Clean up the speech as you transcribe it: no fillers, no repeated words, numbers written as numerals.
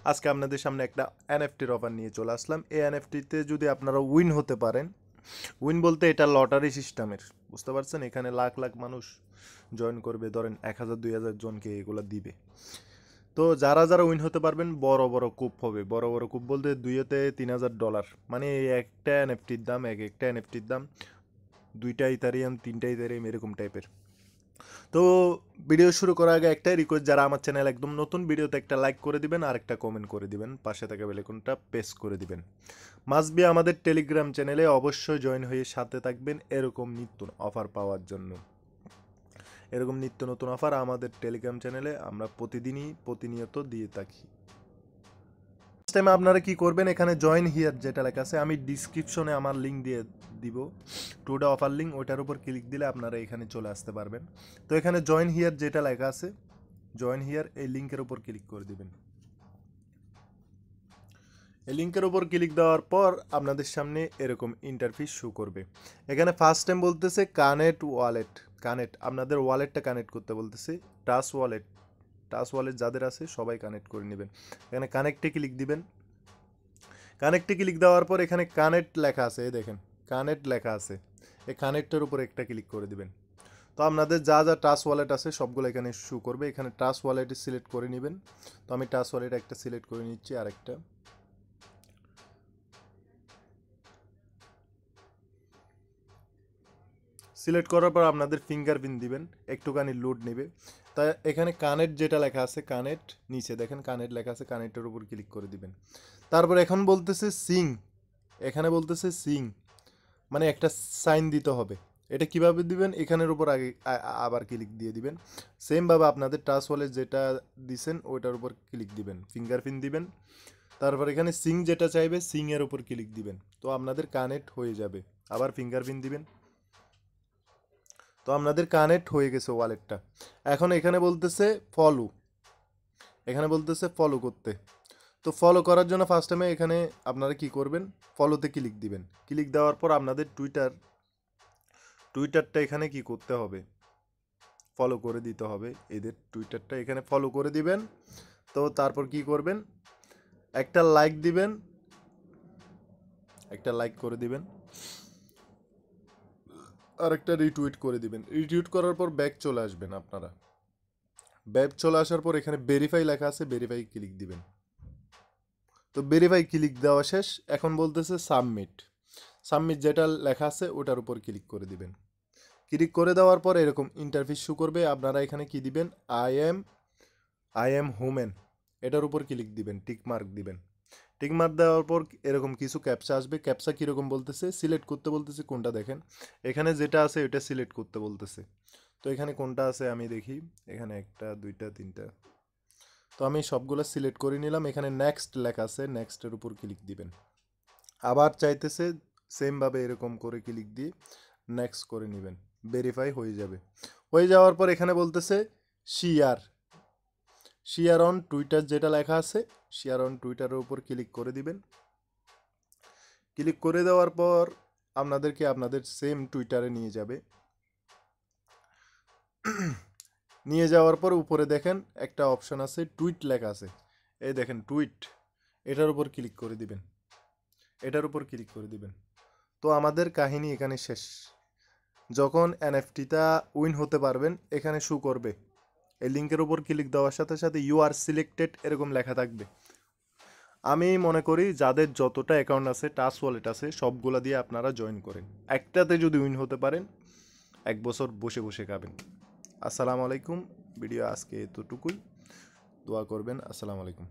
আজকে আপনাদের সামনে একটা এনএফটির অফার নিয়ে চলে আসলাম। এই এনএফটিতে যদি আপনারা উইন হতে পারেন, উইন বলতে এটা লটারি সিস্টেমের, বুঝতে পারছেন? এখানে লাখ লাখ মানুষ জয়েন করবে, ধরেন 1000-2000 জনকে এগুলো দিবে। তো যারা যারা উইন হতে পারবেন বড় বড় কুপ হবে। বড় বড় কুপ বলতে $2,000-3,000, মানে এই একটা এনএফটির দাম, এক একটা এনএফটির দাম 2টা ইথারিয়াম 3টা ইথারিয়াম এরকম টাইপের। তো ভিডিও শুরু করার আগে একটাই রিকোয়েস্ট, যারা আমার চ্যানেল একদম নতুন, ভিডিওতে একটা লাইক করে দিবেন আর একটা কমেন্ট করে দিবেন, পাশে থাকা বেল আইকনটা প্রেস করে দিবেন। মাস্ট বি আমাদের টেলিগ্রাম চ্যানেলে অবশ্যই জয়েন হয়ে সাথে থাকবেন এরকম নিত্য অফার পাওয়ার জন্য। এরকম নিত্য নতুন অফার আমাদের টেলিগ্রাম চ্যানেলে আমরা প্রতিনিয়ত দিয়ে থাকি। ফার্স্ট টাইম আপনারা কি করবেন, এখানে জয়েন হিয়ার যেটা লেখা আছে, আমি ডিসক্রিপশনে আমার লিঙ্ক দিয়ে দিব, টুডে অফার লিঙ্ক, ওইটার উপর ক্লিক দিলে আপনারা এখানে চলে আসতে পারবেন। তো এখানে জয়েন হিয়ার যেটা লেখা আছে, জয়েন হিয়ার এই লিঙ্কের উপর ক্লিক করে দিবেন। এই লিঙ্কের উপর ক্লিক দেওয়ার পর আপনাদের সামনে এরকম ইন্টারফেস শো করবে। এখানে ফার্স্ট টাইম বলতেছে কানেক্ট ওয়ালেট, কানেক্ট, আপনাদের ওয়ালেটটা কানেক্ট করতে বলতেছে। টাচ ওয়ালেট যাদের আছে সবাই কানেক্ট করে নেবেন। এখানে কানেক্টে ক্লিক দিবেন। কানেক্টে ক্লিক দেওয়ার পর এখানে কানেক্ট লেখা আছে, এই দেখেন কানেক্ট লেখা আছে, এই কানেক্টের উপর একটা ক্লিক করে দিবেন। তো আপনাদের যা যা টাচ ওয়ালেট আছে সবগুলো এখানে শো করবে। এখানে টাচ ওয়ালেট সিলেক্ট করে নেবেন। তো আমি টাচ ওয়ালেট একটা সিলেক্ট করে নিচ্ছি, আরেকটা। সিলেক্ট করার পর আপনাদের ফিঙ্গারপ্রিন্ট দিবেন, একটুখানি লোড নেবে। তাই এখানে কানেক্ট যেটা লেখা আছে, কানেক্ট নিচে দেখেন কানেক্ট লেখা আছে, কানেক্টের উপর ক্লিক করে দিবেন। তারপর এখন বলতেছে সিং, এখানে বলতেছে সিং, মানে একটা সাইন দিতে হবে। এটা কিভাবে দিবেন, এখানের উপর আগে আবার ক্লিক দিয়ে দিবেন। সেমভাবে আপনাদের টাচ ওয়ালেট যেটা দিছেন ওইটার উপর ক্লিক দিবেন, ফিঙ্গারপ্রিন্ট দিবেন। তারপর এখানে সিং যেটা চাইবে সিং এর উপর ক্লিক দিবেন। তো আপনাদের কানেক্ট হয়ে যাবে। আবার ফিঙ্গারপ্রিন্ট দিবেন। তো আপনাদের কানেক্ট হয়ে গেছে ওয়ালেটটা। এখন এখানে বলতেছে ফলো, এখানে বলতেছে ফলো করতে। তো ফলো করার জন্য ফার্স্ট টাইমে এখানে আপনারা কি করবেন, ফলোতে ক্লিক দিবেন। ক্লিক দেওয়ার পর আপনাদের টুইটারটা এখানে কি করতে হবে, ফলো করে দিতে হবে। এদের টুইটারটা এখানে ফলো করে দিবেন। তো তারপর কি করবেন, একটা লাইক দিবেন, একটা লাইক করে দিবেন, আর একটা রিটুইট করে দিবেন। রিটুইট করার পর ব্যাক চলে আসবেন আপনারা। ব্যাক চলে আসার পর এখানে ভেরিফাই লেখা আছে, ভেরিফাই ক্লিক দিবেন। তো ভেরিফাই ক্লিক দেওয়া শেষ। এখন বলতেছে সাবমিট, সাবমিট যেটা লেখা আছে ওটার উপর ক্লিক করে দিবেন। ক্লিক করে দেওয়ার পর এরকম ইন্টারফেস শো করবে। আপনারা এখানে কি দিবেন, আই এম হুমেন, এটার উপর ক্লিক দিবেন, টিক মার্ক দিবেন। টিক মার্ক দেওয়ার পর এরকম কিছু ক্যাপচা আসবে। ক্যাপচা কীরকম বলতেছে, সিলেক্ট করতে বলতেছে কোনটা, দেখেন এখানে যেটা আছে ওইটা সিলেক্ট করতে বলতেছে। তো এখানে কোনটা আছে আমি দেখি, এখানে 1টা 2টা 3টা। তো আমি সবগুলো সিলেক্ট করে নিলাম। এখানে নেক্সট লেখা আছে, নেক্সটের উপর ক্লিক দিবেন। আবার চাইতেছে সেমভাবে এরকম করে ক্লিক দিয়ে নেক্সট করে নেবেন, ভেরিফাই হয়ে যাবে। হয়ে যাওয়ার পর এখানে বলতেছে শেয়ার, শেয়ার অন টুইটার যেটা লেখা আছে, শেয়ার অন টুইটারের উপর ক্লিক করে দিবেন। ক্লিক করে দেওয়ার পর আপনাদেরকে আপনাদের সেম টুইটারে নিয়ে যাবে। নিয়ে যাওয়ার পর উপরে দেখেন একটা অপশন আছে, টুইট লেখা আছে, এই দেখেন টুইট, এটার উপর ক্লিক করে দিবেন, এটার উপর ক্লিক করে দিবেন। তো আমাদের কাহিনী এখানে শেষ। যখন এনএফটিটা উইন হতে পারবেন এখানে শো করবে, এই লিঙ্কের উপর ক্লিক দেওয়ার সাথে সাথে ইউ আর সিলেক্টেড এরকম লেখা থাকবে। আমি মনে করি যাদের যতটা অ্যাকাউন্ট আছে, টাচ ওয়ালেট আছে, সবগুলা দিয়ে আপনারা জয়েন করেন। একটাতে যদি উইন হতে পারেন 1 বছর বসে বসে খাবেন। আসসালামু আলাইকুম। ভিডিও আজকে এতটুকুই, দোয়া করবেন। আসসালামু আলাইকুম।